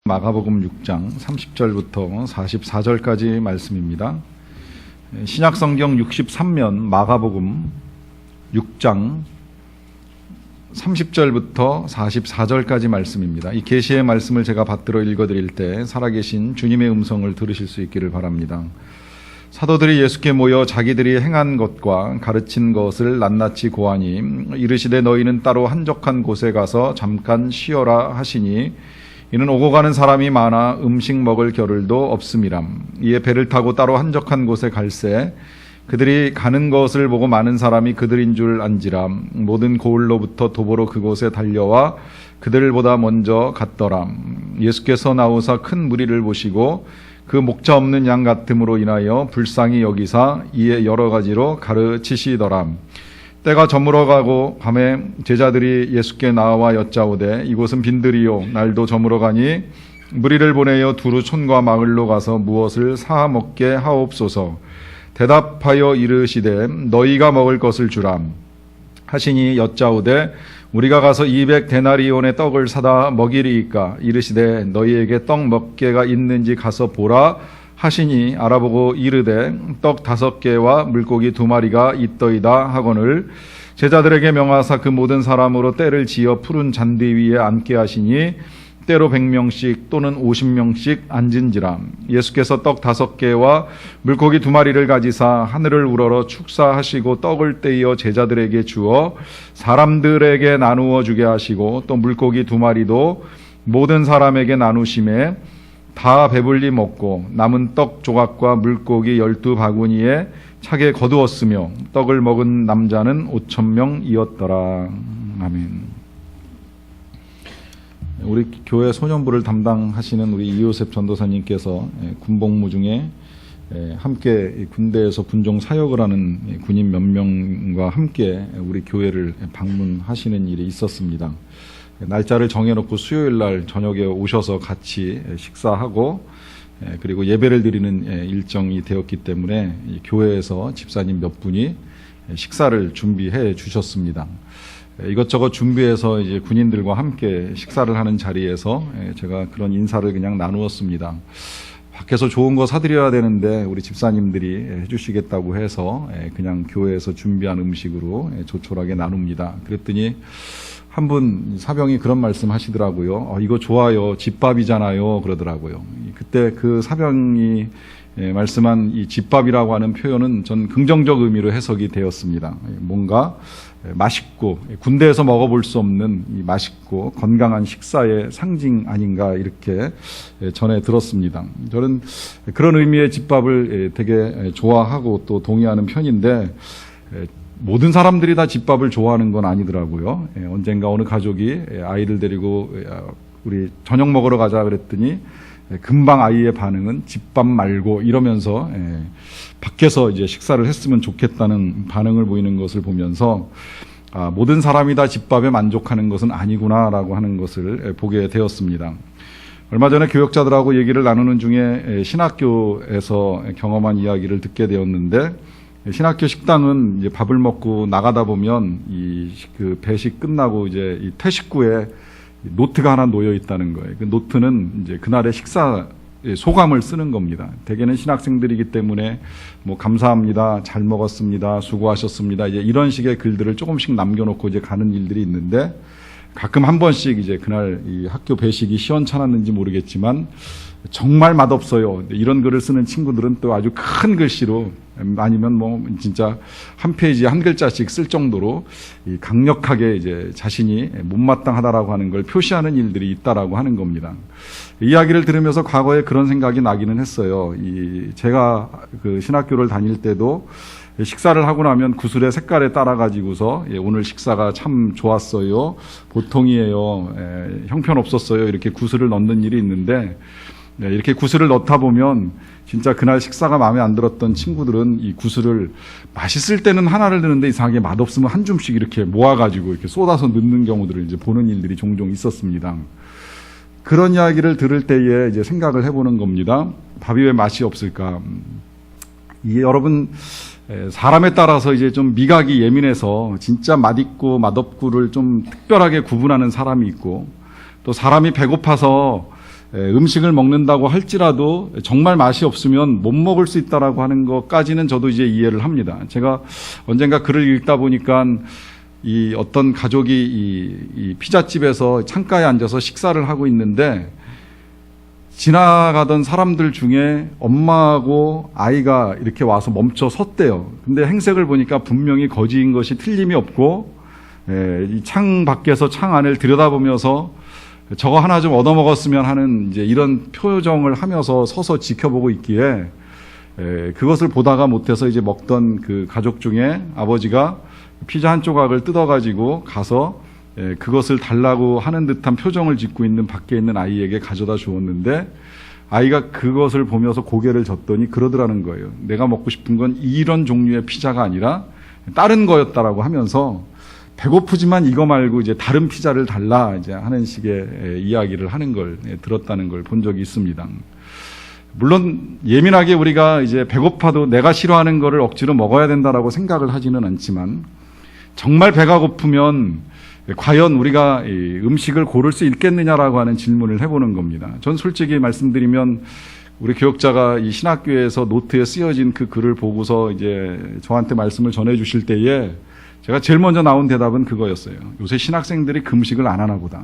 마가복음 6장 30절부터 44절까지 말씀입니다. 신약성경 63면 마가복음 6장 30절부터 44절까지 말씀입니다. 이 계시의 말씀을 제가 받들어 읽어드릴 때 살아계신 주님의 음성을 들으실 수 있기를 바랍니다. 사도들이 예수께 모여 자기들이 행한 것과 가르친 것을 낱낱이 고하니 이르시되 너희는 따로 한적한 곳에 가서 잠깐 쉬어라 하시니 이는 오고 가는 사람이 많아 음식 먹을 겨를도 없음이라. 이에 배를 타고 따로 한적한 곳에 갈새 그들이 가는 것을 보고 많은 사람이 그들인 줄 안지라. 모든 고을로부터 도보로 그곳에 달려와 그들보다 먼저 갔더라. 예수께서 나오사 큰 무리를 보시고 그 목자 없는 양 같음으로 인하여 불쌍히 여기사 이에 여러 가지로 가르치시더라. 때가 저물어가고 밤에 제자들이 예수께 나와 여짜오되 이곳은 빈들이요 날도 저물어가니 무리를 보내어 두루 촌과 마을로 가서 무엇을 사 먹게 하옵소서. 대답하여 이르시되 너희가 먹을 것을 주라 하시니 여짜오되 우리가 가서 200데나리온의 떡을 사다 먹이리이까. 이르시되 너희에게 떡 몇 개가 있는지 가서 보라 하시니 알아보고 이르되 떡 5개와 물고기 2마리가 있더이다 하거늘 제자들에게 명하사 그 모든 사람으로 때를 지어 푸른 잔디 위에 앉게 하시니 때로 100명씩 또는 50명씩 앉은지라. 예수께서 떡 5개와 물고기 2마리를 가지사 하늘을 우러러 축사하시고 떡을 떼어 제자들에게 주어 사람들에게 나누어 주게 하시고 또 물고기 2마리도 모든 사람에게 나누심에 다 배불리 먹고 남은 떡 조각과 물고기 12바구니에 차게 거두었으며 떡을 먹은 남자는 5,000명이었더라. 아멘. 우리 교회 소년부를 담당하시는 우리 이요셉 전도사님께서 군복무 중에 함께 군대에서 군종 사역을 하는 군인 몇 명과 함께 우리 교회를 방문하시는 일이 있었습니다. 날짜를 정해놓고 수요일 날 저녁에 오셔서 같이 식사하고 그리고 예배를 드리는 일정이 되었기 때문에 교회에서 집사님 몇 분이 식사를 준비해 주셨습니다. 이것저것 준비해서 이제 군인들과 함께 식사를 하는 자리에서 제가 그런 인사를 그냥 나누었습니다. 밖에서 좋은 거 사드려야 되는데 우리 집사님들이 해주시겠다고 해서 그냥 교회에서 준비한 음식으로 조촐하게 나눕니다. 그랬더니 한 분 사병이 그런 말씀 하시더라고요. 이거 좋아요. 집밥이잖아요. 그러더라고요. 그때 그 사병이 말씀한 이 집밥이라고 하는 표현은 전 긍정적 의미로 해석이 되었습니다. 뭔가 맛있고 군대에서 먹어볼 수 없는 이 맛있고 건강한 식사의 상징 아닌가 이렇게 전해 들었습니다. 저는 그런 의미의 집밥을 되게 좋아하고 또 동의하는 편인데 모든 사람들이 다 집밥을 좋아하는 건 아니더라고요. 언젠가 어느 가족이 아이를 데리고 우리 저녁 먹으러 가자 그랬더니 금방 아이의 반응은 집밥 말고 이러면서 밖에서 이제 식사를 했으면 좋겠다는 반응을 보이는 것을 보면서 모든 사람이 다 집밥에 만족하는 것은 아니구나라고 하는 것을 보게 되었습니다. 얼마 전에 교역자들하고 얘기를 나누는 중에 신학교에서 경험한 이야기를 듣게 되었는데 신학교 식당은 이제 밥을 먹고 나가다 보면 그 배식 끝나고 이제 이 퇴식구에 노트가 하나 놓여 있다는 거예요. 그 노트는 이제 그날의 식사 소감을 쓰는 겁니다. 대개는 신학생들이기 때문에 뭐 감사합니다, 잘 먹었습니다, 수고하셨습니다. 이제 이런 식의 글들을 조금씩 남겨놓고 이제 가는 일들이 있는데 가끔 한 번씩 이제 그날 이 학교 배식이 시원찮았는지 모르겠지만 정말 맛없어요. 이런 글을 쓰는 친구들은 또 아주 큰 글씨로 아니면 뭐 진짜 한 페이지에 한 글자씩 쓸 정도로 강력하게 이제 자신이 못마땅하다라고 하는 걸 표시하는 일들이 있다라고 하는 겁니다. 이야기를 들으면서 과거에 그런 생각이 나기는 했어요. 제가 그 신학교를 다닐 때도 식사를 하고 나면 구슬의 색깔에 따라 가지고서 오늘 식사가 참 좋았어요, 보통이에요, 형편없었어요 이렇게 구슬을 넣는 일이 있는데 이렇게 구슬을 넣다 보면 진짜 그날 식사가 마음에 안 들었던 친구들은 이 구슬을 맛있을 때는 하나를 넣는데 이상하게 맛없으면 한 줌씩 이렇게 모아가지고 이렇게 쏟아서 넣는 경우들을 이제 보는 일들이 종종 있었습니다. 그런 이야기를 들을 때에 이제 생각을 해보는 겁니다. 밥이 왜 맛이 없을까? 이게 여러분 사람에 따라서 이제 좀 미각이 예민해서 진짜 맛있고 맛없고를 좀 특별하게 구분하는 사람이 있고 또 사람이 배고파서 음식을 먹는다고 할지라도 정말 맛이 없으면 못 먹을 수 있다라고 하는 것까지는 저도 이제 이해를 합니다. 제가 언젠가 글을 읽다 보니까 이 어떤 가족이 이 피자집에서 창가에 앉아서 식사를 하고 있는데 지나가던 사람들 중에 엄마하고 아이가 이렇게 와서 멈춰 섰대요. 근데 행색을 보니까 분명히 거지인 것이 틀림이 없고, 이 창 밖에서 창 안을 들여다보면서 저거 하나 좀 얻어먹었으면 하는 이제 이런 표정을 하면서 서서 지켜보고 있기에, 그것을 보다가 못해서 이제 먹던 그 가족 중에 아버지가 피자 한 조각을 뜯어가지고 가서 그것을 달라고 하는 듯한 표정을 짓고 있는 밖에 있는 아이에게 가져다 주었는데, 아이가 그것을 보면서 고개를 젓더니 그러더라는 거예요. 내가 먹고 싶은 건 이런 종류의 피자가 아니라 다른 거였다라고 하면서, 배고프지만 이거 말고 이제 다른 피자를 달라 이제 하는 식의 이야기를 하는 걸 들었다는 걸 본 적이 있습니다. 물론 예민하게 우리가 이제 배고파도 내가 싫어하는 거를 억지로 먹어야 된다라고 생각을 하지는 않지만, 정말 배가 고프면 과연 우리가 음식을 고를 수 있겠느냐라고 하는 질문을 해보는 겁니다. 전 솔직히 말씀드리면 우리 교역자가 이 신학교에서 노트에 쓰여진 그 글을 보고서 이제 저한테 말씀을 전해 주실 때에 제가 제일 먼저 나온 대답은 그거였어요. 요새 신학생들이 금식을 안 하나 보다.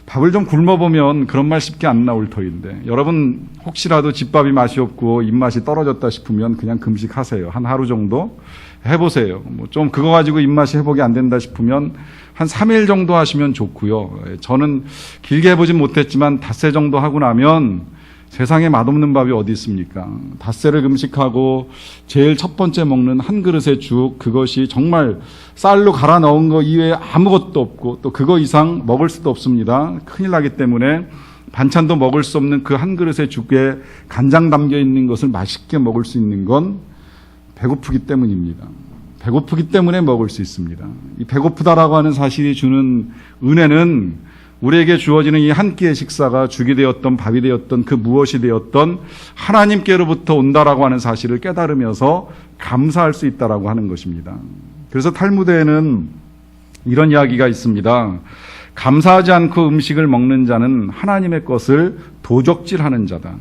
밥을 좀 굶어보면 그런 말 쉽게 안 나올 터인데, 여러분 혹시라도 집밥이 맛이 없고 입맛이 떨어졌다 싶으면 그냥 금식하세요. 한 하루 정도 해보세요. 뭐 좀 그거 가지고 입맛이 회복이 안 된다 싶으면 한 3일 정도 하시면 좋고요. 저는 길게 해보진 못했지만 닷새 정도 하고 나면 세상에 맛없는 밥이 어디 있습니까? 닷새를 금식하고 제일 첫 번째 먹는 한 그릇의 죽, 그것이 정말 쌀로 갈아 넣은 거 이외에 아무것도 없고 또 그거 이상 먹을 수도 없습니다. 큰일 나기 때문에 반찬도 먹을 수 없는 그 한 그릇의 죽에 간장 담겨 있는 것을 맛있게 먹을 수 있는 건 배고프기 때문입니다. 배고프기 때문에 먹을 수 있습니다. 이 배고프다라고 하는 사실이 주는 은혜는 우리에게 주어지는 이 한 끼의 식사가 죽이 되었던 밥이 되었던 그 무엇이 되었던 하나님께로부터 온다라고 하는 사실을 깨달으면서 감사할 수 있다라고 하는 것입니다. 그래서 탈무드에는 이런 이야기가 있습니다. 감사하지 않고 음식을 먹는 자는 하나님의 것을 도적질하는 자다.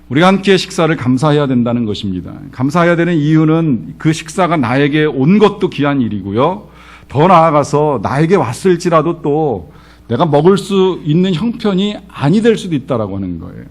우리가 한 끼의 식사를 감사해야 된다는 것입니다. 감사해야 되는 이유는 그 식사가 나에게 온 것도 귀한 일이고요. 더 나아가서 나에게 왔을지라도 또 내가 먹을 수 있는 형편이 아니 될 수도 있다라고 하는 거예요.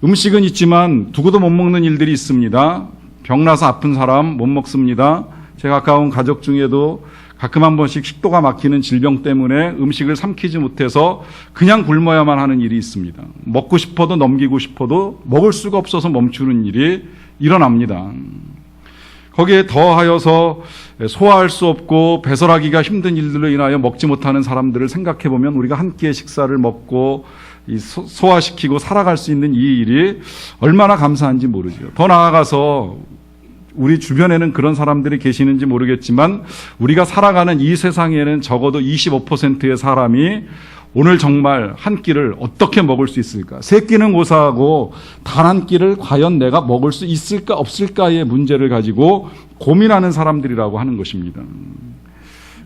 음식은 있지만 두고도 못 먹는 일들이 있습니다. 병나서 아픈 사람 못 먹습니다. 제 가까운 가족 중에도 가끔 한 번씩 식도가 막히는 질병 때문에 음식을 삼키지 못해서 그냥 굶어야만 하는 일이 있습니다. 먹고 싶어도 넘기고 싶어도 먹을 수가 없어서 멈추는 일이 일어납니다. 거기에 더하여서 소화할 수 없고 배설하기가 힘든 일들로 인하여 먹지 못하는 사람들을 생각해 보면 우리가 한 끼의 식사를 먹고 소화시키고 살아갈 수 있는 이 일이 얼마나 감사한지 모르죠. 더 나아가서 우리 주변에는 그런 사람들이 계시는지 모르겠지만 우리가 살아가는 이 세상에는 적어도 25%의 사람이 오늘 정말 한 끼를 어떻게 먹을 수 있을까? 세 끼는 고사하고 단 한 끼를 과연 내가 먹을 수 있을까 없을까의 문제를 가지고 고민하는 사람들이라고 하는 것입니다.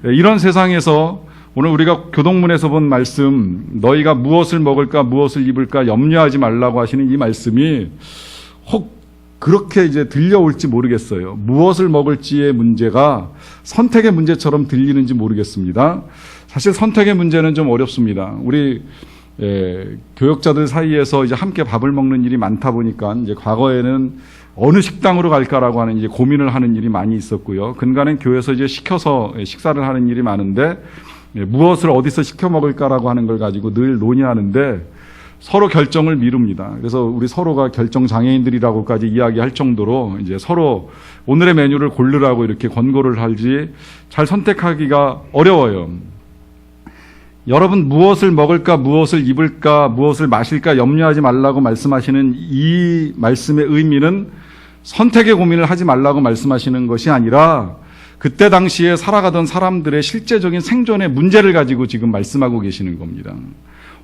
이런 세상에서 오늘 우리가 교동문에서 본 말씀, 너희가 무엇을 먹을까 무엇을 입을까 염려하지 말라고 하시는 이 말씀이 혹 그렇게 이제 들려올지 모르겠어요. 무엇을 먹을지의 문제가 선택의 문제처럼 들리는지 모르겠습니다. 사실 선택의 문제는 좀 어렵습니다. 우리 교역자들 사이에서 이제 함께 밥을 먹는 일이 많다 보니까 이제 과거에는 어느 식당으로 갈까라고 하는 이제 고민을 하는 일이 많이 있었고요. 근간엔 교회에서 이제 시켜서 식사를 하는 일이 많은데 무엇을 어디서 시켜 먹을까라고 하는 걸 가지고 늘 논의하는데 서로 결정을 미룹니다. 그래서 우리 서로가 결정 장애인들이라고까지 이야기할 정도로 이제 서로 오늘의 메뉴를 고르라고 이렇게 권고를 하지 잘 선택하기가 어려워요. 여러분 무엇을 먹을까, 무엇을 입을까, 무엇을 마실까 염려하지 말라고 말씀하시는 이 말씀의 의미는 선택의 고민을 하지 말라고 말씀하시는 것이 아니라 그때 당시에 살아가던 사람들의 실제적인 생존의 문제를 가지고 지금 말씀하고 계시는 겁니다.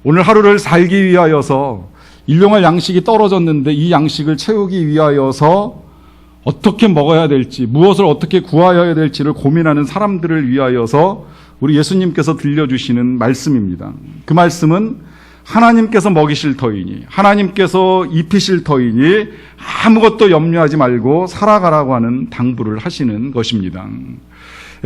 오늘 하루를 살기 위하여서 일용할 양식이 떨어졌는데 이 양식을 채우기 위하여서 어떻게 먹어야 될지, 무엇을 어떻게 구하여야 될지를 고민하는 사람들을 위하여서 우리 예수님께서 들려주시는 말씀입니다. 그 말씀은 하나님께서 먹이실 터이니, 하나님께서 입히실 터이니 아무것도 염려하지 말고 살아가라고 하는 당부를 하시는 것입니다.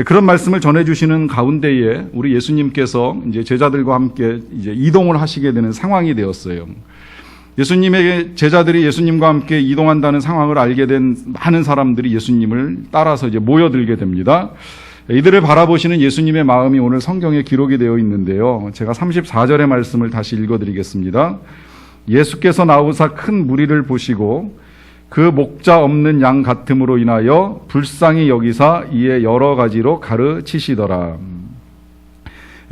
그런 말씀을 전해주시는 가운데에 우리 예수님께서 이제 제자들과 함께 이제 이동을 하시게 되는 상황이 되었어요. 예수님의 제자들이 예수님과 함께 이동한다는 상황을 알게 된 많은 사람들이 예수님을 따라서 이제 모여들게 됩니다. 이들을 바라보시는 예수님의 마음이 오늘 성경에 기록이 되어 있는데요. 제가 34절의 말씀을 다시 읽어드리겠습니다. 예수께서 나오사 큰 무리를 보시고 그 목자 없는 양 같음으로 인하여 불쌍히 여기사 이에 여러 가지로 가르치시더라.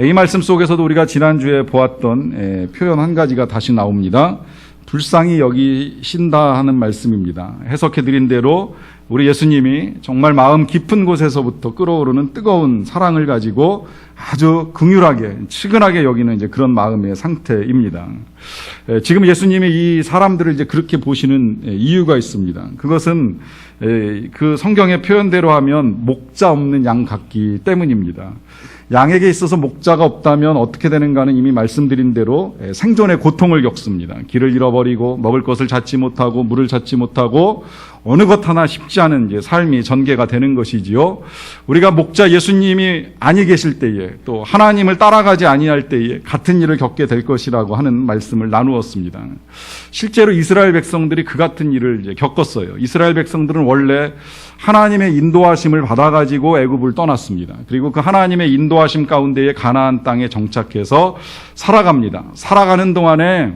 이 말씀 속에서도 우리가 지난주에 보았던 표현 한 가지가 다시 나옵니다. 불쌍히 여기신다 하는 말씀입니다. 해석해드린 대로 우리 예수님이 정말 마음 깊은 곳에서부터 끓어오르는 뜨거운 사랑을 가지고 아주 긍휼하게, 측은하게 여기는 이제 그런 마음의 상태입니다. 지금 예수님이 이 사람들을 이제 그렇게 보시는 이유가 있습니다. 그것은 그 성경의 표현대로 하면 목자 없는 양 같기 때문입니다. 양에게 있어서 목자가 없다면 어떻게 되는가는 이미 말씀드린 대로 생존의 고통을 겪습니다. 길을 잃어버리고 먹을 것을 찾지 못하고 물을 찾지 못하고 어느 것 하나 쉽지 않은 이제 삶이 전개가 되는 것이지요. 우리가 목자 예수님이 아니 계실 때에 또 하나님을 따라가지 아니할 때에 같은 일을 겪게 될 것이라고 하는 말씀을 나누었습니다. 실제로 이스라엘 백성들이 그 같은 일을 이제 겪었어요. 이스라엘 백성들은 원래 하나님의 인도하심을 받아가지고 애굽을 떠났습니다. 그리고 그 하나님의 인도하심 가운데에 가나안 땅에 정착해서 살아갑니다. 살아가는 동안에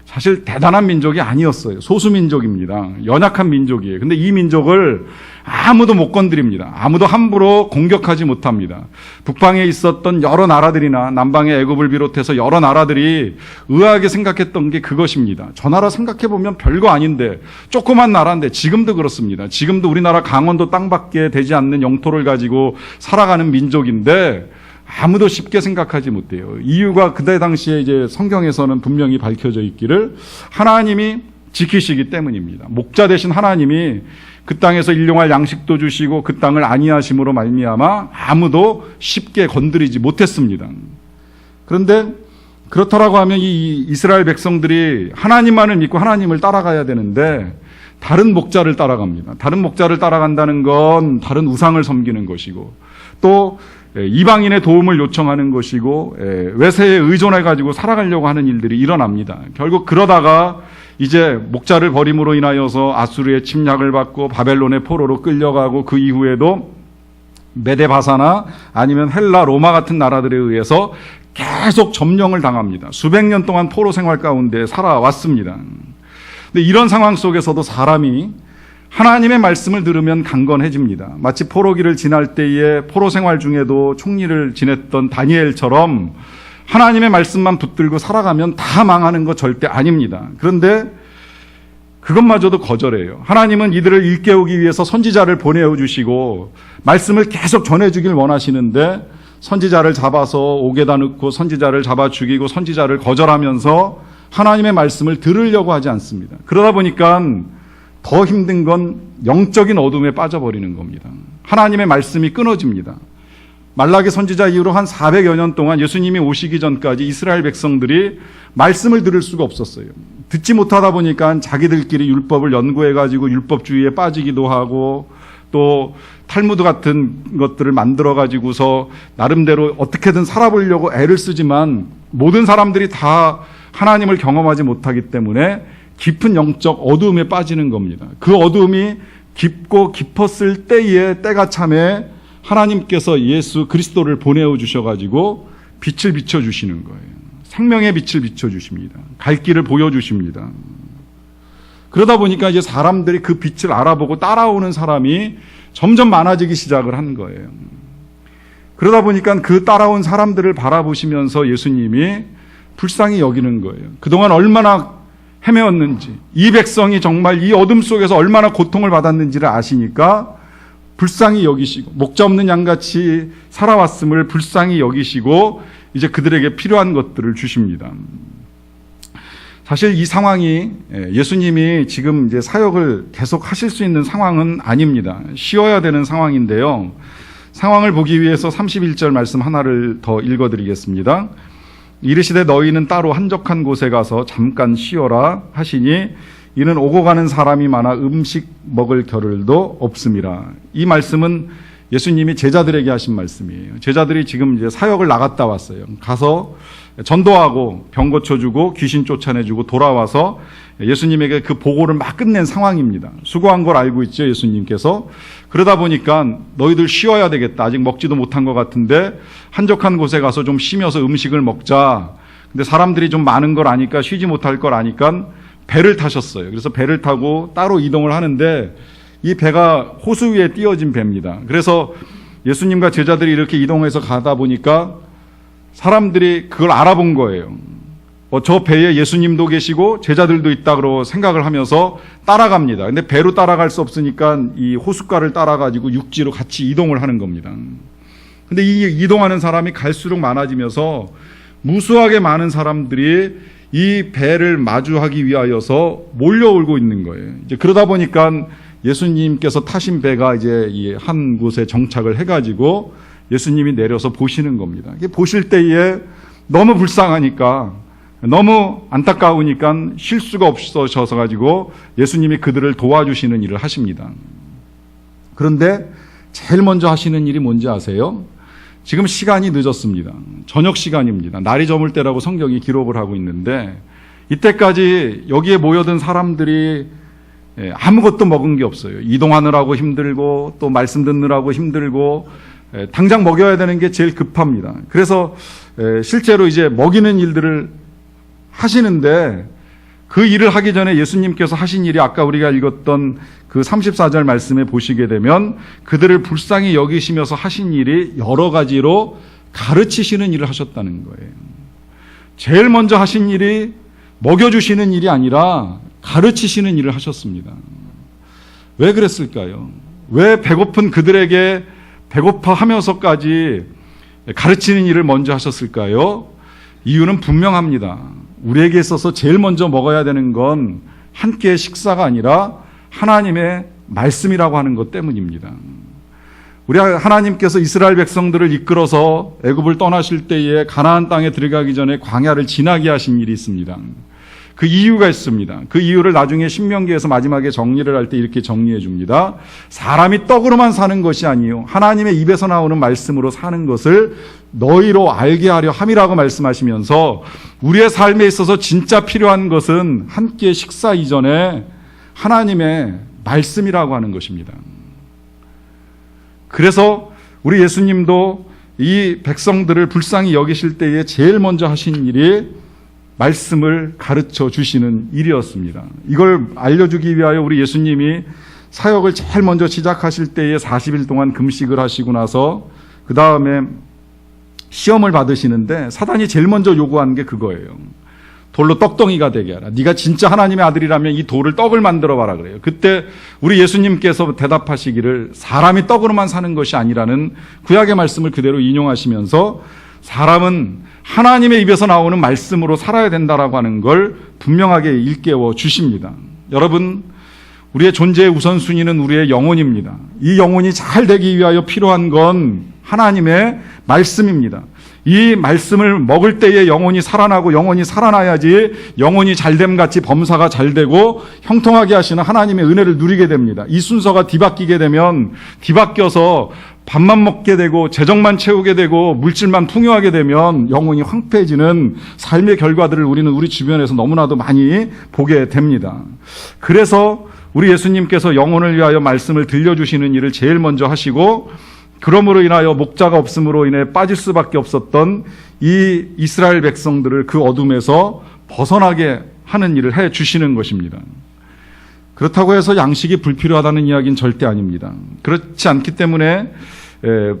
사실 대단한 민족이 아니었어요. 소수민족입니다. 연약한 민족이에요. 근데 이 민족을 아무도 못 건드립니다. 아무도 함부로 공격하지 못합니다. 북방에 있었던 여러 나라들이나 남방의 애굽을 비롯해서 여러 나라들이 의아하게 생각했던 게 그것입니다. 저 나라 생각해보면 별거 아닌데, 조그만 나라인데, 지금도 그렇습니다. 지금도 우리나라 강원도 땅밖에 되지 않는 영토를 가지고 살아가는 민족인데 아무도 쉽게 생각하지 못해요. 이유가 그때 당시에 이제 성경에서는 분명히 밝혀져 있기를 하나님이 지키시기 때문입니다. 목자 되신 하나님이 그 땅에서 일용할 양식도 주시고 그 땅을 안위하심으로 말미암아 아무도 쉽게 건드리지 못했습니다. 그런데 그렇다라고 하면 이 이스라엘 백성들이 하나님만을 믿고 하나님을 따라가야 되는데 다른 목자를 따라갑니다. 다른 목자를 따라간다는 건 다른 우상을 섬기는 것이고 또 이방인의 도움을 요청하는 것이고 외세에 의존해가지고 살아가려고 하는 일들이 일어납니다. 결국 그러다가 이제 목자를 버림으로 인하여서 아수르의 침략을 받고 바벨론의 포로로 끌려가고 그 이후에도 메데바사나 아니면 헬라, 로마 같은 나라들에 의해서 계속 점령을 당합니다. 수백 년 동안 포로 생활 가운데 살아왔습니다. 근데 이런 상황 속에서도 사람이 하나님의 말씀을 들으면 강건해집니다. 마치 포로기를 지날 때에 포로 생활 중에도 총리를 지냈던 다니엘처럼 하나님의 말씀만 붙들고 살아가면 다 망하는 거 절대 아닙니다. 그런데 그것마저도 거절해요. 하나님은 이들을 일깨우기 위해서 선지자를 보내주시고 말씀을 계속 전해주길 원하시는데 선지자를 잡아서 옥에다 넣고 선지자를 잡아 죽이고 선지자를 거절하면서 하나님의 말씀을 들으려고 하지 않습니다. 그러다 보니까 더 힘든 건 영적인 어둠에 빠져버리는 겁니다. 하나님의 말씀이 끊어집니다. 말라기 선지자 이후로 한 400여 년 동안 예수님이 오시기 전까지 이스라엘 백성들이 말씀을 들을 수가 없었어요. 듣지 못하다 보니까 자기들끼리 율법을 연구해가지고 율법주의에 빠지기도 하고 또 탈무드 같은 것들을 만들어가지고서 나름대로 어떻게든 살아보려고 애를 쓰지만 모든 사람들이 다 하나님을 경험하지 못하기 때문에 깊은 영적 어두움에 빠지는 겁니다. 그 어두움이 깊고 깊었을 때에 때가 참에 하나님께서 예수 그리스도를 보내어 주셔가지고 빛을 비춰주시는 거예요. 생명의 빛을 비춰주십니다. 갈 길을 보여주십니다. 그러다 보니까 이제 사람들이 그 빛을 알아보고 따라오는 사람이 점점 많아지기 시작을 한 거예요. 그러다 보니까 그 따라온 사람들을 바라보시면서 예수님이 불쌍히 여기는 거예요. 그동안 얼마나 헤매었는지, 이 백성이 정말 이 어둠 속에서 얼마나 고통을 받았는지를 아시니까 불쌍히 여기시고 목자 없는 양같이 살아왔음을 불쌍히 여기시고 이제 그들에게 필요한 것들을 주십니다. 사실 이 상황이 예수님이 지금 이제 사역을 계속 하실 수 있는 상황은 아닙니다. 쉬어야 되는 상황인데요. 상황을 보기 위해서 31절 말씀 하나를 더 읽어드리겠습니다. 이르시되 너희는 따로 한적한 곳에 가서 잠깐 쉬어라 하시니 이는 오고 가는 사람이 많아 음식 먹을 겨를도 없음이라. 이 말씀은 예수님이 제자들에게 하신 말씀이에요. 제자들이 지금 이제 사역을 나갔다 왔어요. 가서 전도하고 병 고쳐주고 귀신 쫓아내주고 돌아와서 예수님에게 그 보고를 막 끝낸 상황입니다. 수고한 걸 알고 있죠, 예수님께서. 그러다 보니까 너희들 쉬어야 되겠다. 아직 먹지도 못한 것 같은데 한적한 곳에 가서 좀 쉬면서 음식을 먹자. 근데 사람들이 좀 많은 걸 아니까 쉬지 못할 걸 아니까 배를 타셨어요. 그래서 배를 타고 따로 이동을 하는데 이 배가 호수 위에 띄어진 배입니다. 그래서 예수님과 제자들이 이렇게 이동해서 가다 보니까 사람들이 그걸 알아본 거예요. 저 배에 예수님도 계시고 제자들도 있다고 생각을 하면서 따라갑니다. 근데 배로 따라갈 수 없으니까 이 호숫가를 따라가지고 육지로 같이 이동을 하는 겁니다. 근데 이 이동하는 사람이 갈수록 많아지면서 무수하게 많은 사람들이 이 배를 마주하기 위하여서 몰려오고 있는 거예요. 이제 그러다 보니까 예수님께서 타신 배가 이제 이 한 곳에 정착을 해가지고 예수님이 내려서 보시는 겁니다. 보실 때에 너무 불쌍하니까, 너무 안타까우니까 쉴 수가 없어져서 가지고 예수님이 그들을 도와주시는 일을 하십니다. 그런데 제일 먼저 하시는 일이 뭔지 아세요? 지금 시간이 늦었습니다. 저녁 시간입니다. 날이 저물 때라고 성경이 기록을 하고 있는데 이때까지 여기에 모여든 사람들이 아무것도 먹은 게 없어요. 이동하느라고 힘들고 또 말씀 듣느라고 힘들고 당장 먹여야 되는 게 제일 급합니다. 그래서 실제로 이제 먹이는 일들을 하시는데 그 일을 하기 전에 예수님께서 하신 일이 아까 우리가 읽었던 그 34절 말씀에 보시게 되면 그들을 불쌍히 여기시면서 하신 일이 여러 가지로 가르치시는 일을 하셨다는 거예요. 제일 먼저 하신 일이 먹여주시는 일이 아니라 가르치시는 일을 하셨습니다. 왜 그랬을까요? 왜 배고픈 그들에게 배고파 하면서까지 가르치는 일을 먼저 하셨을까요? 이유는 분명합니다. 우리에게 있어서 제일 먼저 먹어야 되는 건 한 끼의 식사가 아니라 하나님의 말씀이라고 하는 것 때문입니다. 우리 하나님께서 이스라엘 백성들을 이끌어서 애굽을 떠나실 때에 가나안 땅에 들어가기 전에 광야를 지나게 하신 일이 있습니다. 그 이유가 있습니다. 그 이유를 나중에 신명기에서 마지막에 정리를 할 때 이렇게 정리해 줍니다. 사람이 떡으로만 사는 것이 아니요 하나님의 입에서 나오는 말씀으로 사는 것을 너희로 알게 하려 함이라고 말씀하시면서 우리의 삶에 있어서 진짜 필요한 것은 한 끼의 식사 이전에 하나님의 말씀이라고 하는 것입니다. 그래서 우리 예수님도 이 백성들을 불쌍히 여기실 때에 제일 먼저 하신 일이 말씀을 가르쳐 주시는 일이었습니다. 이걸 알려주기 위하여 우리 예수님이 사역을 제일 먼저 시작하실 때에 40일 동안 금식을 하시고 나서 그 다음에 시험을 받으시는데 사단이 제일 먼저 요구한 게 그거예요. 돌로 떡덩이가 되게 하라. 네가 진짜 하나님의 아들이라면 이 돌을 떡을 만들어 봐라 그래요. 그때 우리 예수님께서 대답하시기를 사람이 떡으로만 사는 것이 아니라는 구약의 말씀을 그대로 인용하시면서 사람은 하나님의 입에서 나오는 말씀으로 살아야 된다라고 하는 걸 분명하게 일깨워 주십니다. 여러분, 우리의 존재의 우선순위는 우리의 영혼입니다. 이 영혼이 잘 되기 위하여 필요한 건 하나님의 말씀입니다. 이 말씀을 먹을 때에 영혼이 살아나고 영혼이 살아나야지 영혼이 잘됨 같이 범사가 잘 되고 형통하게 하시는 하나님의 은혜를 누리게 됩니다. 이 순서가 뒤바뀌게 되면 뒤바뀌어서 밥만 먹게 되고 재정만 채우게 되고 물질만 풍요하게 되면 영혼이 황폐해지는 삶의 결과들을 우리는 우리 주변에서 너무나도 많이 보게 됩니다. 그래서 우리 예수님께서 영혼을 위하여 말씀을 들려주시는 일을 제일 먼저 하시고 그러므로 인하여 목자가 없음으로 인해 빠질 수밖에 없었던 이 이스라엘 백성들을 그 어둠에서 벗어나게 하는 일을 해 주시는 것입니다. 그렇다고 해서 양식이 불필요하다는 이야기는 절대 아닙니다. 그렇지 않기 때문에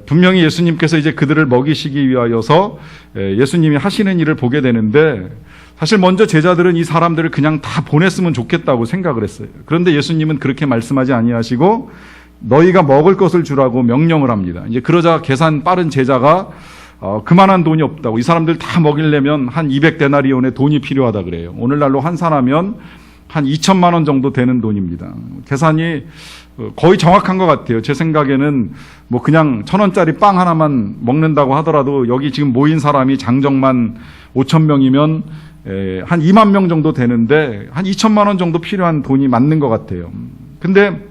분명히 예수님께서 이제 그들을 먹이시기 위하여서 예수님이 하시는 일을 보게 되는데 사실 먼저 제자들은 이 사람들을 그냥 다 보냈으면 좋겠다고 생각을 했어요. 그런데 예수님은 그렇게 말씀하지 아니하시고 너희가 먹을 것을 주라고 명령을 합니다. 이제 그러자 계산 빠른 제자가 그만한 돈이 없다고 이 사람들 다 먹이려면 한 200데나리온의 돈이 필요하다 그래요. 오늘날로 환산하면 한 2천만 원 정도 되는 돈입니다. 계산이 거의 정확한 것 같아요. 제 생각에는 뭐 그냥 1,000원짜리 빵 하나만 먹는다고 하더라도 여기 지금 모인 사람이 장정만 5천 명이면 한 2만 명 정도 되는데 한 2천만 원 정도 필요한 돈이 맞는 것 같아요. 근데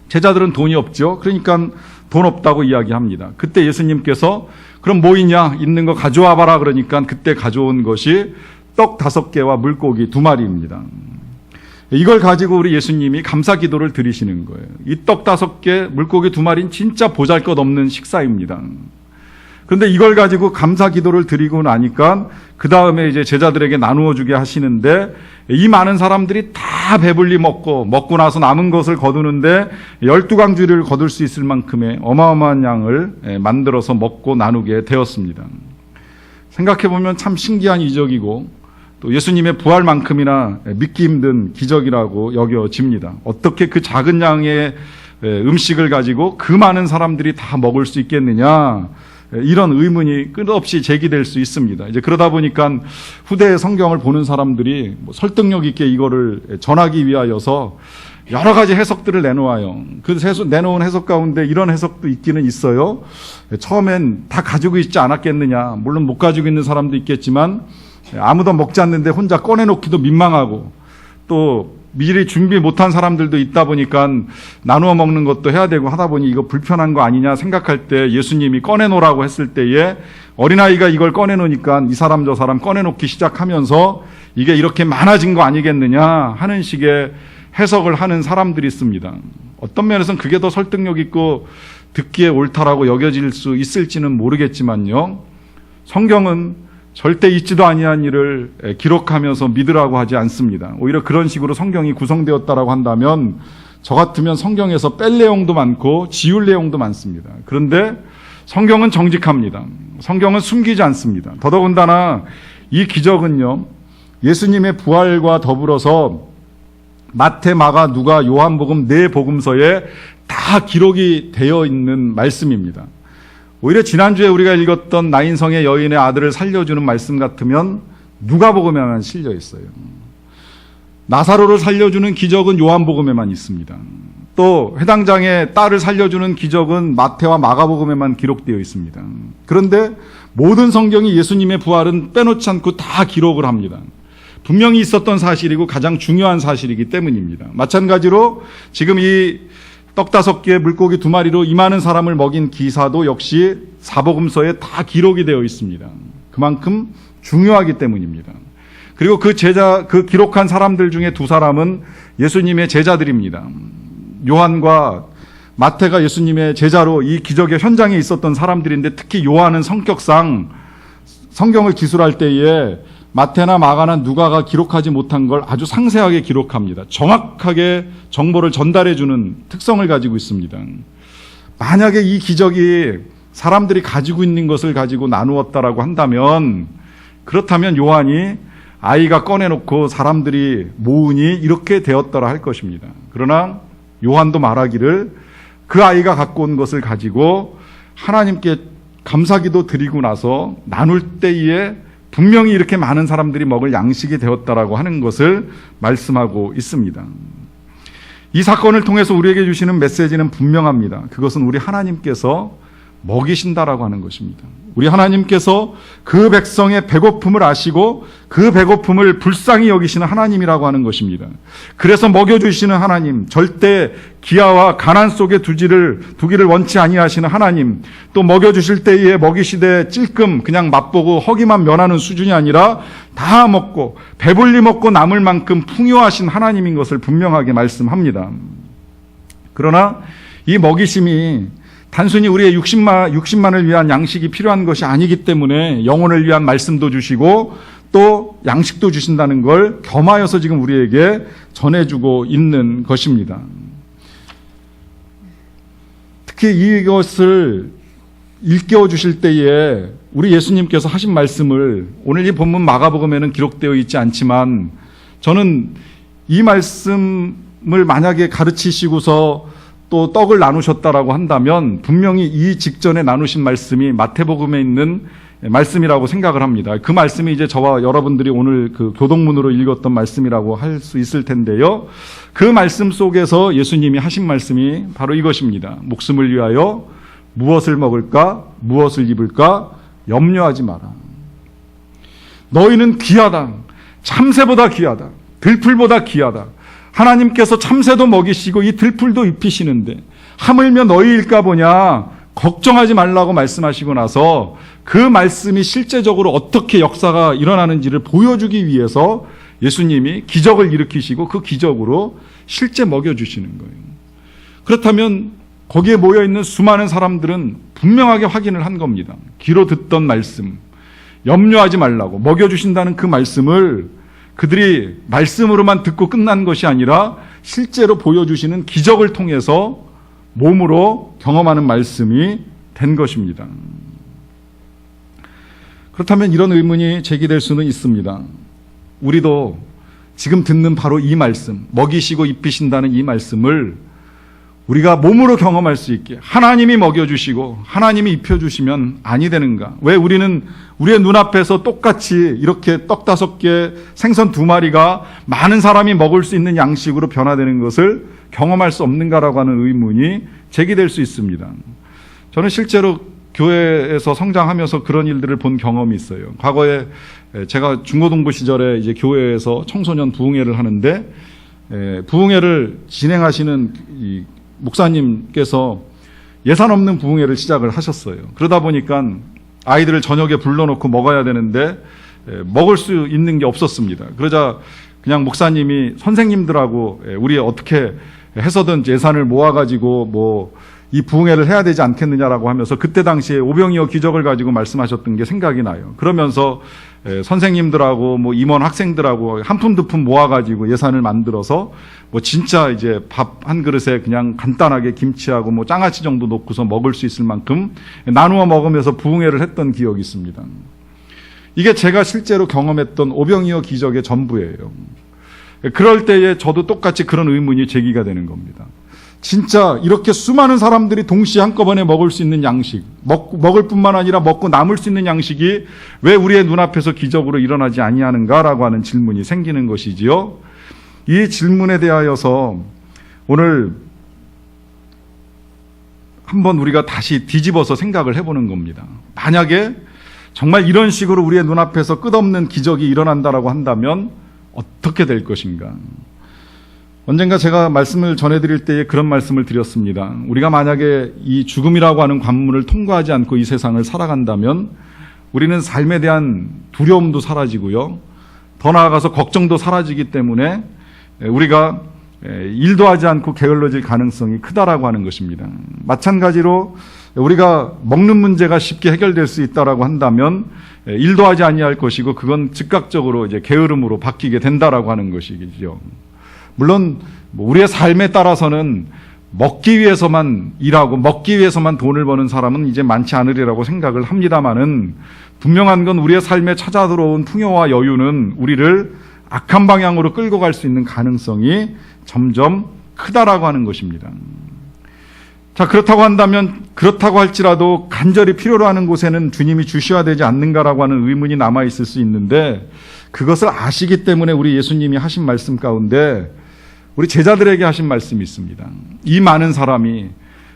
제자들은 돈이 없죠. 그러니까 돈 없다고 이야기합니다. 그때 예수님께서 그럼 뭐 있냐? 있는 거 가져와 봐라. 그러니까 그때 가져온 것이 떡 5개와 물고기 2마리입니다. 이걸 가지고 우리 예수님이 감사 기도를 드리시는 거예요. 이 떡 5개, 물고기 2마리는 진짜 보잘것없는 식사입니다. 그런데 이걸 가지고 감사 기도를 드리고 나니까 그 다음에 이제 제자들에게 나누어 주게 하시는데 이 많은 사람들이 다 배불리 먹고 나서 남은 것을 거두는데 12강주리를 거둘 수 있을 만큼의 어마어마한 양을 만들어서 먹고 나누게 되었습니다. 생각해보면 참 신기한 이적이고 또 예수님의 부활만큼이나 믿기 힘든 기적이라고 여겨집니다. 어떻게 그 작은 양의 음식을 가지고 그 많은 사람들이 다 먹을 수 있겠느냐, 이런 의문이 끝없이 제기될 수 있습니다. 이제 그러다 보니까 후대의 성경을 보는 사람들이 설득력 있게 이거를 전하기 위하여서 여러 가지 해석들을 내놓아요. 그 내놓은 해석 가운데 이런 해석도 있기는 있어요. 처음엔 다 가지고 있지 않았겠느냐. 물론 못 가지고 있는 사람도 있겠지만 아무도 먹지 않는데 혼자 꺼내놓기도 민망하고 또 미리 준비 못한 사람들도 있다 보니까 나누어 먹는 것도 해야 되고 하다 보니 이거 불편한 거 아니냐 생각할 때 예수님이 꺼내놓으라고 했을 때에 어린아이가 이걸 꺼내놓으니까 이 사람 저 사람 꺼내놓기 시작하면서 이게 이렇게 많아진 거 아니겠느냐 하는 식의 해석을 하는 사람들이 있습니다. 어떤 면에서는 그게 더 설득력 있고 듣기에 옳다라고 여겨질 수 있을지는 모르겠지만요. 성경은 절대 있지도 아니한 일을 기록하면서 믿으라고 하지 않습니다. 오히려 그런 식으로 성경이 구성되었다라고 한다면 저 같으면 성경에서 뺄 내용도 많고 지울 내용도 많습니다. 그런데 성경은 정직합니다. 성경은 숨기지 않습니다. 더더군다나 이 기적은요, 예수님의 부활과 더불어서 마태, 마가, 누가, 요한복음 4복음서에 다 기록이 되어 있는 말씀입니다. 오히려 지난주에 우리가 읽었던 나인성의 여인의 아들을 살려주는 말씀 같으면 누가복음에만 실려 있어요. 나사로를 살려주는 기적은 요한복음에만 있습니다. 또 회당장의 딸을 살려주는 기적은 마태와 마가복음에만 기록되어 있습니다. 그런데 모든 성경이 예수님의 부활은 빼놓지 않고 다 기록을 합니다. 분명히 있었던 사실이고 가장 중요한 사실이기 때문입니다. 마찬가지로 지금 이 떡 5개, 물고기 2마리로 이 많은 사람을 먹인 기사도 역시 사복음서에 다 기록이 되어 있습니다. 그만큼 중요하기 때문입니다. 그리고 그 기록한 사람들 중에 2사람은 예수님의 제자들입니다. 요한과 마태가 예수님의 제자로 이 기적의 현장에 있었던 사람들인데 특히 요한은 성격상 성경을 기술할 때에 마태나 마가나 누가가 기록하지 못한 걸 아주 상세하게 기록합니다. 정확하게 정보를 전달해주는 특성을 가지고 있습니다. 만약에 이 기적이 사람들이 가지고 있는 것을 가지고 나누었다라고 한다면, 그렇다면 요한이 아이가 꺼내놓고 사람들이 모으니 이렇게 되었더라 할 것입니다. 그러나 요한도 말하기를 그 아이가 갖고 온 것을 가지고 하나님께 감사기도 드리고 나서 나눌 때에 분명히 이렇게 많은 사람들이 먹을 양식이 되었다라고 하는 것을 말씀하고 있습니다. 이 사건을 통해서 우리에게 주시는 메시지는 분명합니다. 그것은 우리 하나님께서 먹이신다라고 하는 것입니다. 우리 하나님께서 그 백성의 배고픔을 아시고 그 배고픔을 불쌍히 여기시는 하나님이라고 하는 것입니다. 그래서 먹여주시는 하나님, 절대 기아와 가난 속에 두기를 원치 아니하시는 하나님, 또 먹여주실 때에 먹이시되 찔끔 그냥 맛보고 허기만 면하는 수준이 아니라 다 먹고 배불리 먹고 남을 만큼 풍요하신 하나님인 것을 분명하게 말씀합니다. 그러나 이 먹이심이 단순히 우리의 육신만을 위한 양식이 필요한 것이 아니기 때문에 영혼을 위한 말씀도 주시고 또 양식도 주신다는 걸 겸하여서 지금 우리에게 전해주고 있는 것입니다. 특히 이것을 일깨워 주실 때에 우리 예수님께서 하신 말씀을 오늘 이 본문 마가복음에는 기록되어 있지 않지만 저는 이 말씀을 만약에 가르치시고서 또 떡을 나누셨다라고 한다면 분명히 이 직전에 나누신 말씀이 마태복음에 있는 말씀이라고 생각을 합니다. 그 말씀이 이제 저와 여러분들이 오늘 그 교동문으로 읽었던 말씀이라고 할 수 있을 텐데요. 그 말씀 속에서 예수님이 하신 말씀이 바로 이것입니다. 목숨을 위하여 무엇을 먹을까, 무엇을 입을까 염려하지 마라. 너희는 귀하다. 참새보다 귀하다. 들풀보다 귀하다. 하나님께서 참새도 먹이시고 이 들풀도 입히시는데 하물며 너희일까 보냐, 걱정하지 말라고 말씀하시고 나서 그 말씀이 실제적으로 어떻게 역사가 일어나는지를 보여주기 위해서 예수님이 기적을 일으키시고 그 기적으로 실제 먹여주시는 거예요. 그렇다면 거기에 모여있는 수많은 사람들은 분명하게 확인을 한 겁니다. 귀로 듣던 말씀, 염려하지 말라고 먹여주신다는 그 말씀을 그들이 말씀으로만 듣고 끝난 것이 아니라 실제로 보여주시는 기적을 통해서 몸으로 경험하는 말씀이 된 것입니다. 그렇다면 이런 의문이 제기될 수는 있습니다. 우리도 지금 듣는 바로 이 말씀, 먹이시고 입히신다는 이 말씀을 우리가 몸으로 경험할 수 있게 하나님이 먹여주시고 하나님이 입혀주시면 아니 되는가? 왜 우리는 우리의 눈앞에서 똑같이 이렇게 떡 5개, 생선 2마리가 많은 사람이 먹을 수 있는 양식으로 변화되는 것을 경험할 수 없는가라고 하는 의문이 제기될 수 있습니다. 저는 실제로 교회에서 성장하면서 그런 일들을 본 경험이 있어요. 과거에 제가 중고등부 시절에 이제 교회에서 청소년 부흥회를 하는데 부흥회를 진행하시는 이 목사님께서 예산 없는 부흥회를 시작을 하셨어요. 그러다 보니까 아이들을 저녁에 불러놓고 먹어야 되는데 먹을 수 있는 게 없었습니다. 그러자 그냥 목사님이 선생님들하고 우리 어떻게 해서든 예산을 모아가지고 뭐 이 부흥회를 해야 되지 않겠느냐라고 하면서 그때 당시에 오병이어 기적을 가지고 말씀하셨던 게 생각이 나요. 그러면서 선생님들하고 뭐 임원 학생들하고 한 푼 두 푼 모아가지고 예산을 만들어서 뭐 진짜 이제 밥 한 그릇에 그냥 간단하게 김치하고 뭐 장아찌 정도 넣고서 먹을 수 있을 만큼 나누어 먹으면서 부흥회를 했던 기억이 있습니다. 이게 제가 실제로 경험했던 오병이어 기적의 전부예요. 그럴 때에 저도 똑같이 그런 의문이 제기가 되는 겁니다. 진짜 이렇게 수많은 사람들이 동시에 한꺼번에 먹을 수 있는 양식, 먹을 뿐만 아니라 먹고 남을 수 있는 양식이 왜 우리의 눈앞에서 기적으로 일어나지 아니하는가라고 하는 질문이 생기는 것이지요. 이 질문에 대하여서 오늘 한번 우리가 다시 뒤집어서 생각을 해보는 겁니다. 만약에 정말 이런 식으로 우리의 눈앞에서 끝없는 기적이 일어난다라고 한다면 어떻게 될 것인가? 언젠가 제가 말씀을 전해드릴 때에 그런 말씀을 드렸습니다. 우리가 만약에 이 죽음이라고 하는 관문을 통과하지 않고 이 세상을 살아간다면 우리는 삶에 대한 두려움도 사라지고요. 더 나아가서 걱정도 사라지기 때문에 우리가 일도 하지 않고 게을러질 가능성이 크다라고 하는 것입니다. 마찬가지로 우리가 먹는 문제가 쉽게 해결될 수 있다라고 한다면 일도 하지 아니할 것이고 그건 즉각적으로 이제 게으름으로 바뀌게 된다라고 하는 것이죠. 물론 우리의 삶에 따라서는 먹기 위해서만 일하고 먹기 위해서만 돈을 버는 사람은 이제 많지 않으리라고 생각을 합니다마는 분명한 건 우리의 삶에 찾아 들어온 풍요와 여유는 우리를 악한 방향으로 끌고 갈 수 있는 가능성이 점점 크다라고 하는 것입니다. 자, 그렇다고 한다면 그렇다고 할지라도 간절히 필요로 하는 곳에는 주님이 주셔야 되지 않는가라고 하는 의문이 남아 있을 수 있는데 그것을 아시기 때문에 우리 예수님이 하신 말씀 가운데 우리 제자들에게 하신 말씀이 있습니다. 이 많은 사람이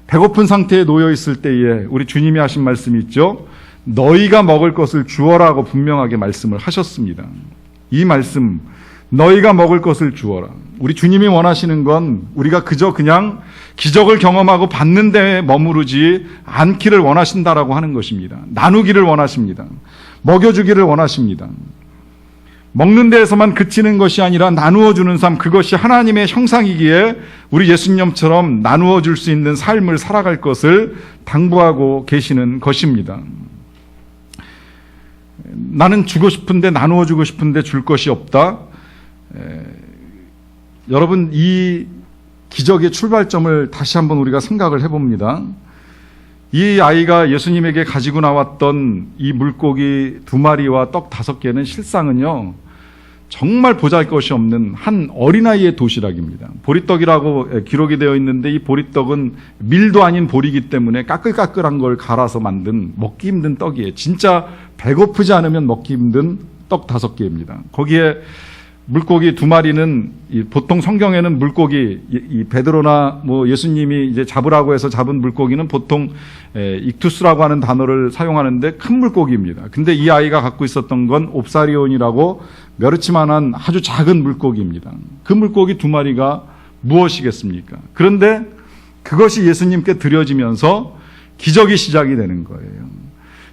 배고픈 상태에 놓여 있을 때에 우리 주님이 하신 말씀이 있죠. 너희가 먹을 것을 주어라고 분명하게 말씀을 하셨습니다. 이 말씀, 너희가 먹을 것을 주어라. 우리 주님이 원하시는 건 우리가 그저 그냥 기적을 경험하고 받는 데에 머무르지 않기를 원하신다라고 하는 것입니다. 나누기를 원하십니다. 먹여주기를 원하십니다. 먹는 데에서만 그치는 것이 아니라 나누어 주는 삶, 그것이 하나님의 형상이기에 우리 예수님처럼 나누어 줄 수 있는 삶을 살아갈 것을 당부하고 계시는 것입니다. 나는 주고 싶은데 나누어 주고 싶은데 줄 것이 없다. 여러분, 이 기적의 출발점을 다시 한번 우리가 생각을 해봅니다. 이 아이가 예수님에게 가지고 나왔던 이 물고기 2마리와 떡 5개는 실상은요, 정말 보잘것이 없는 한 어린아이의 도시락입니다. 보리떡이라고 기록이 되어 있는데 이 보리떡은 밀도 아닌 보리이기 때문에 까끌까끌한 걸 갈아서 만든 먹기 힘든 떡이에요. 진짜 배고프지 않으면 먹기 힘든 떡 5개입니다. 거기에 물고기 2마리는 보통 성경에는 물고기 이 베드로나 뭐 예수님이 이제 잡으라고 해서 잡은 물고기는 보통 익투스라고 하는 단어를 사용하는데 큰 물고기입니다. 근데 이 아이가 갖고 있었던 건 옵사리온이라고 멸치만한 아주 작은 물고기입니다. 그 물고기 2마리가 무엇이겠습니까? 그런데 그것이 예수님께 드려지면서 기적이 시작이 되는 거예요.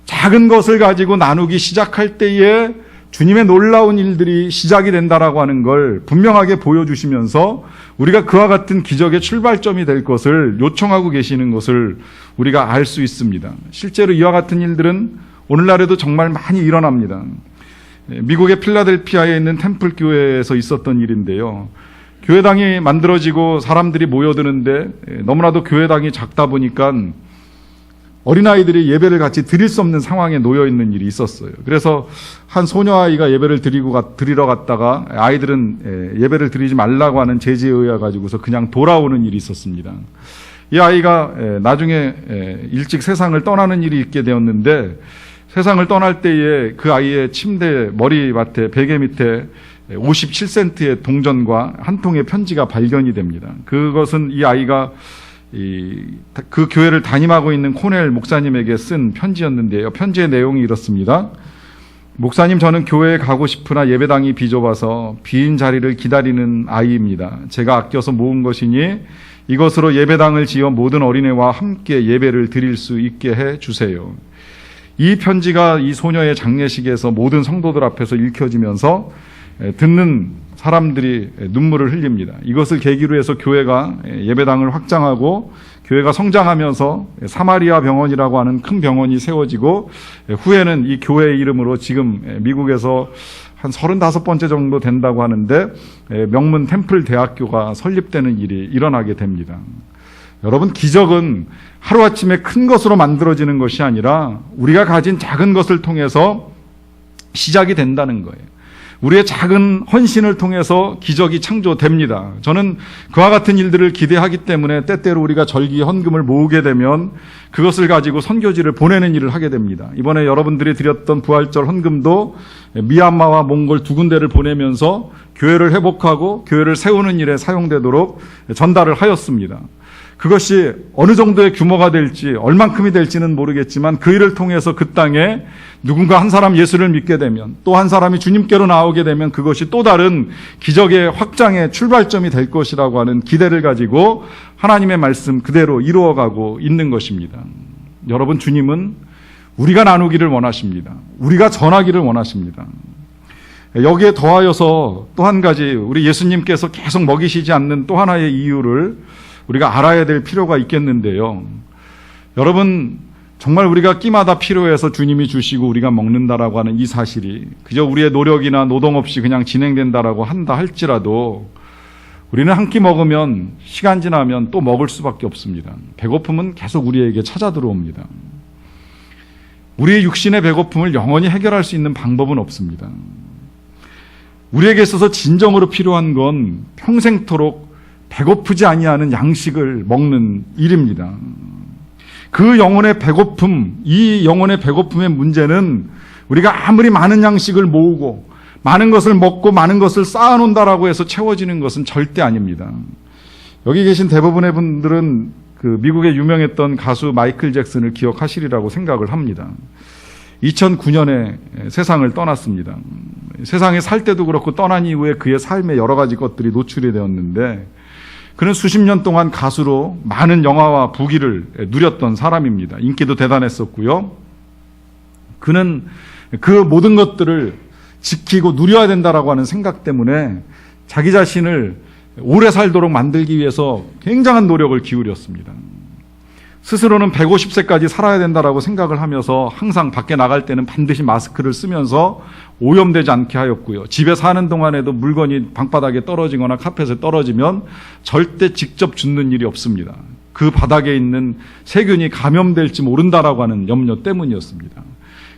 작은 것을 가지고 나누기 시작할 때에 주님의 놀라운 일들이 시작이 된다라고 하는 걸 분명하게 보여주시면서 우리가 그와 같은 기적의 출발점이 될 것을 요청하고 계시는 것을 우리가 알 수 있습니다. 실제로 이와 같은 일들은 오늘날에도 정말 많이 일어납니다. 미국의 필라델피아에 있는 템플 교회에서 있었던 일인데요. 교회당이 만들어지고 사람들이 모여드는데 너무나도 교회당이 작다 보니까 어린아이들이 예배를 같이 드릴 수 없는 상황에 놓여 있는 일이 있었어요. 그래서 한 소녀아이가 예배를 드리러 갔다가 아이들은 예배를 드리지 말라고 하는 제지에 의해 가지고서 그냥 돌아오는 일이 있었습니다. 이 아이가 나중에 일찍 세상을 떠나는 일이 있게 되었는데 세상을 떠날 때에 그 아이의 침대 머리맡에 베개 밑에 57센트의 동전과 한 통의 편지가 발견이 됩니다. 그것은 이 아이가 그 교회를 담임하고 있는 코넬 목사님에게 쓴 편지였는데요. 편지의 내용이 이렇습니다. 목사님, 저는 교회에 가고 싶으나 예배당이 비좁아서 빈 자리를 기다리는 아이입니다. 제가 아껴서 모은 것이니 이것으로 예배당을 지어 모든 어린애와 함께 예배를 드릴 수 있게 해 주세요. 이 편지가 이 소녀의 장례식에서 모든 성도들 앞에서 읽혀지면서 듣는 사람들이 눈물을 흘립니다. 이것을 계기로 해서 교회가 예배당을 확장하고 교회가 성장하면서 사마리아 병원이라고 하는 큰 병원이 세워지고 후에는 이 교회의 이름으로 지금 미국에서 한 35번째 정도 된다고 하는데 명문 템플 대학교가 설립되는 일이 일어나게 됩니다. 여러분, 기적은 하루아침에 큰 것으로 만들어지는 것이 아니라 우리가 가진 작은 것을 통해서 시작이 된다는 거예요. 우리의 작은 헌신을 통해서 기적이 창조됩니다. 저는 그와 같은 일들을 기대하기 때문에 때때로 우리가 절기 헌금을 모으게 되면 그것을 가지고 선교지를 보내는 일을 하게 됩니다. 이번에 여러분들이 드렸던 부활절 헌금도 미얀마와 몽골 2군데를 보내면서 교회를 회복하고 교회를 세우는 일에 사용되도록 전달을 하였습니다. 그것이 어느 정도의 규모가 될지 얼만큼이 될지는 모르겠지만 그 일을 통해서 그 땅에 누군가 한 사람 예수를 믿게 되면 또 한 사람이 주님께로 나오게 되면 그것이 또 다른 기적의 확장의 출발점이 될 것이라고 하는 기대를 가지고 하나님의 말씀 그대로 이루어가고 있는 것입니다. 여러분, 주님은 우리가 나누기를 원하십니다. 우리가 전하기를 원하십니다. 여기에 더하여서 또 한 가지 우리 예수님께서 계속 먹이시지 않는 또 하나의 이유를 우리가 알아야 될 필요가 있겠는데요. 여러분, 정말 우리가 끼마다 필요해서 주님이 주시고 우리가 먹는다라고 하는 이 사실이 그저 우리의 노력이나 노동 없이 그냥 진행된다라고 한다 할지라도 우리는 한 끼 먹으면 시간 지나면 또 먹을 수밖에 없습니다. 배고픔은 계속 우리에게 찾아 들어옵니다. 우리의 육신의 배고픔을 영원히 해결할 수 있는 방법은 없습니다. 우리에게 있어서 진정으로 필요한 건 평생토록 배고프지 아니하는 양식을 먹는 일입니다. 그 영혼의 배고픔, 이 영혼의 배고픔의 문제는 우리가 아무리 많은 양식을 모으고 많은 것을 먹고 많은 것을 쌓아놓는다라고 해서 채워지는 것은 절대 아닙니다. 여기 계신 대부분의 분들은 그 미국의 유명했던 가수 마이클 잭슨을 기억하시리라고 생각을 합니다. 2009년에 세상을 떠났습니다. 세상에 살 때도 그렇고 떠난 이후에 그의 삶의 여러 가지 것들이 노출이 되었는데 그는 수십 년 동안 가수로 많은 영화와 부귀를 누렸던 사람입니다. 인기도 대단했었고요. 그는 그 모든 것들을 지키고 누려야 된다라고 하는 생각 때문에 자기 자신을 오래 살도록 만들기 위해서 굉장한 노력을 기울였습니다. 스스로는 150세까지 살아야 된다라고 생각을 하면서 항상 밖에 나갈 때는 반드시 마스크를 쓰면서 오염되지 않게 하였고요. 집에 사는 동안에도 물건이 방바닥에 떨어지거나 카펫에 떨어지면 절대 직접 줍는 일이 없습니다. 그 바닥에 있는 세균이 감염될지 모른다라고 하는 염려 때문이었습니다.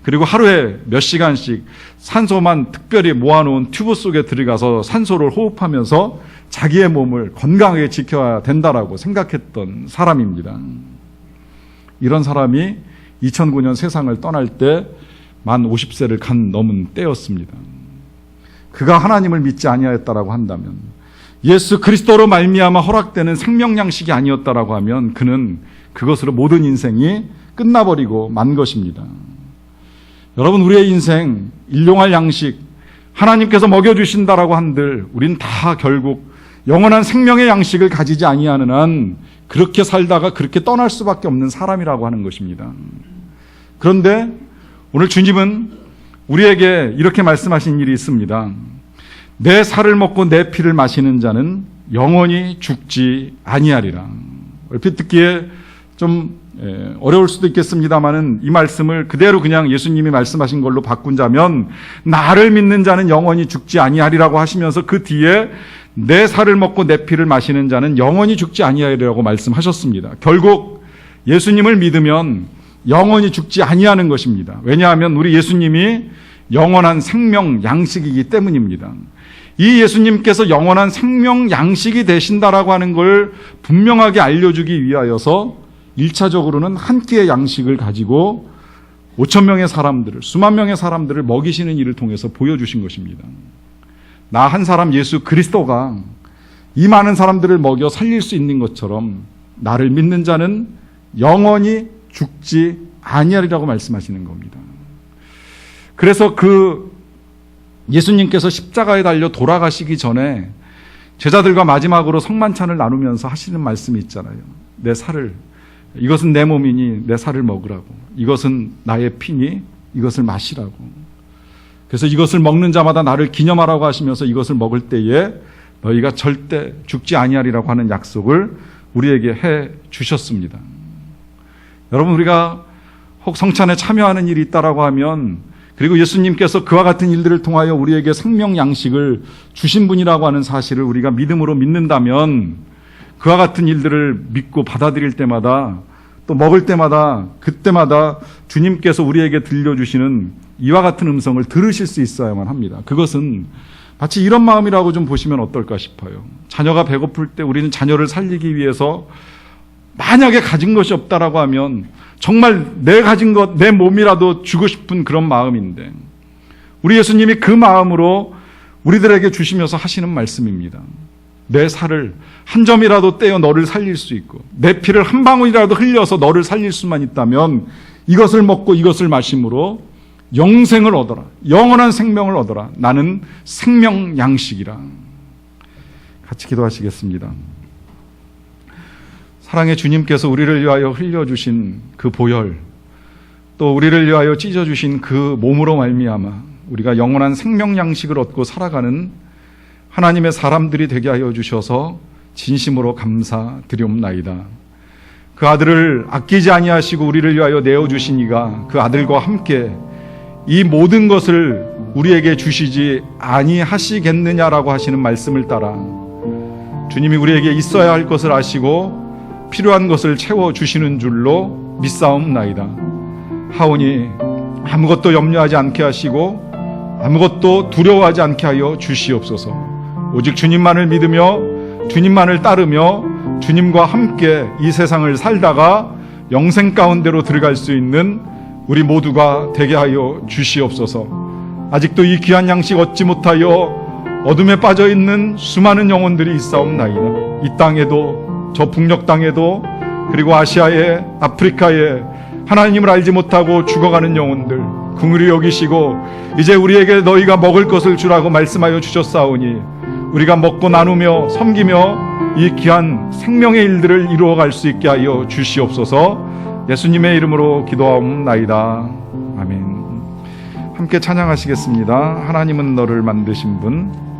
그리고 하루에 몇 시간씩 산소만 특별히 모아놓은 튜브 속에 들어가서 산소를 호흡하면서 자기의 몸을 건강하게 지켜야 된다라고 생각했던 사람입니다. 이런 사람이 2009년 세상을 떠날 때 만 50세를 간 넘은 때였습니다. 그가 하나님을 믿지 아니하였다라고 한다면, 예수 그리스도로 말미암아 허락되는 생명 양식이 아니었다라고 하면 그는 그것으로 모든 인생이 끝나버리고 만 것입니다. 여러분, 우리의 인생 일용할 양식 하나님께서 먹여주신다라고 한들 우린 다 결국 영원한 생명의 양식을 가지지 아니하는 한 그렇게 살다가 그렇게 떠날 수밖에 없는 사람이라고 하는 것입니다. 그런데 오늘 주님은 우리에게 이렇게 말씀하신 일이 있습니다. 내 살을 먹고 내 피를 마시는 자는 영원히 죽지 아니하리라. 얼핏 듣기에 좀 어려울 수도 있겠습니다만은 이 말씀을 그대로 그냥 예수님이 말씀하신 걸로 바꾼다면, 나를 믿는 자는 영원히 죽지 아니하리라고 하시면서 그 뒤에 내 살을 먹고 내 피를 마시는 자는 영원히 죽지 아니하리라고 말씀하셨습니다. 결국 예수님을 믿으면 영원히 죽지 아니하는 것입니다. 왜냐하면 우리 예수님이 영원한 생명 양식이기 때문입니다. 이 예수님께서 영원한 생명 양식이 되신다라고 하는 걸 분명하게 알려주기 위하여서 1차적으로는 한 끼의 양식을 가지고 5천 명의 사람들을, 수만 명의 사람들을 먹이시는 일을 통해서 보여주신 것입니다. 나 한 사람 예수 그리스도가 이 많은 사람들을 먹여 살릴 수 있는 것처럼 나를 믿는 자는 영원히 죽지 아니하리라고 말씀하시는 겁니다. 그래서 그 예수님께서 십자가에 달려 돌아가시기 전에 제자들과 마지막으로 성만찬을 나누면서 하시는 말씀이 있잖아요. 내 살을, 이것은 내 몸이니 내 살을 먹으라고, 이것은 나의 피니 이것을 마시라고. 그래서 이것을 먹는 자마다 나를 기념하라고 하시면서 이것을 먹을 때에 너희가 절대 죽지 아니하리라고 하는 약속을 우리에게 해 주셨습니다. 여러분, 우리가 혹 성찬에 참여하는 일이 있다라고 하면, 그리고 예수님께서 그와 같은 일들을 통하여 우리에게 생명 양식을 주신 분이라고 하는 사실을 우리가 믿음으로 믿는다면, 그와 같은 일들을 믿고 받아들일 때마다, 또 먹을 때마다, 그때마다 주님께서 우리에게 들려주시는 이와 같은 음성을 들으실 수 있어야만 합니다. 그것은 마치 이런 마음이라고 좀 보시면 어떨까 싶어요. 자녀가 배고플 때 우리는 자녀를 살리기 위해서 만약에 가진 것이 없다라고 하면 정말 내 가진 것, 내 몸이라도 주고 싶은 그런 마음인데, 우리 예수님이 그 마음으로 우리들에게 주시면서 하시는 말씀입니다. 내 살을 한 점이라도 떼어 너를 살릴 수 있고, 내 피를 한 방울이라도 흘려서 너를 살릴 수만 있다면 이것을 먹고 이것을 마심으로 영생을 얻어라, 영원한 생명을 얻어라. 나는 생명 양식이라. 같이 기도하시겠습니다. 사랑의 주님께서 우리를 위하여 흘려주신 그 보혈, 또 우리를 위하여 찢어주신 그 몸으로 말미암아 우리가 영원한 생명 양식을 얻고 살아가는 하나님의 사람들이 되게 하여 주셔서 진심으로 감사드리옵나이다. 그 아들을 아끼지 아니하시고 우리를 위하여 내어주신 이가 그 아들과 함께 이 모든 것을 우리에게 주시지 아니하시겠느냐라고 하시는 말씀을 따라 주님이 우리에게 있어야 할 것을 아시고 필요한 것을 채워주시는 줄로 믿사옵나이다. 하오니 아무것도 염려하지 않게 하시고 아무것도 두려워하지 않게 하여 주시옵소서. 오직 주님만을 믿으며 주님만을 따르며 주님과 함께 이 세상을 살다가 영생 가운데로 들어갈 수 있는 우리 모두가 되게 하여 주시옵소서. 아직도 이 귀한 양식 얻지 못하여 어둠에 빠져있는 수많은 영혼들이 있사옵나이다. 이 땅에도 저 북녘 땅에도 그리고 아시아에 아프리카에 하나님을 알지 못하고 죽어가는 영혼들 긍휼히 여기시고 이제 우리에게 너희가 먹을 것을 주라고 말씀하여 주셨사오니 우리가 먹고 나누며 섬기며 이 귀한 생명의 일들을 이루어갈 수 있게 하여 주시옵소서. 예수님의 이름으로 기도하옵나이다. 아멘. 함께 찬양하시겠습니다. 하나님은 너를 만드신 분.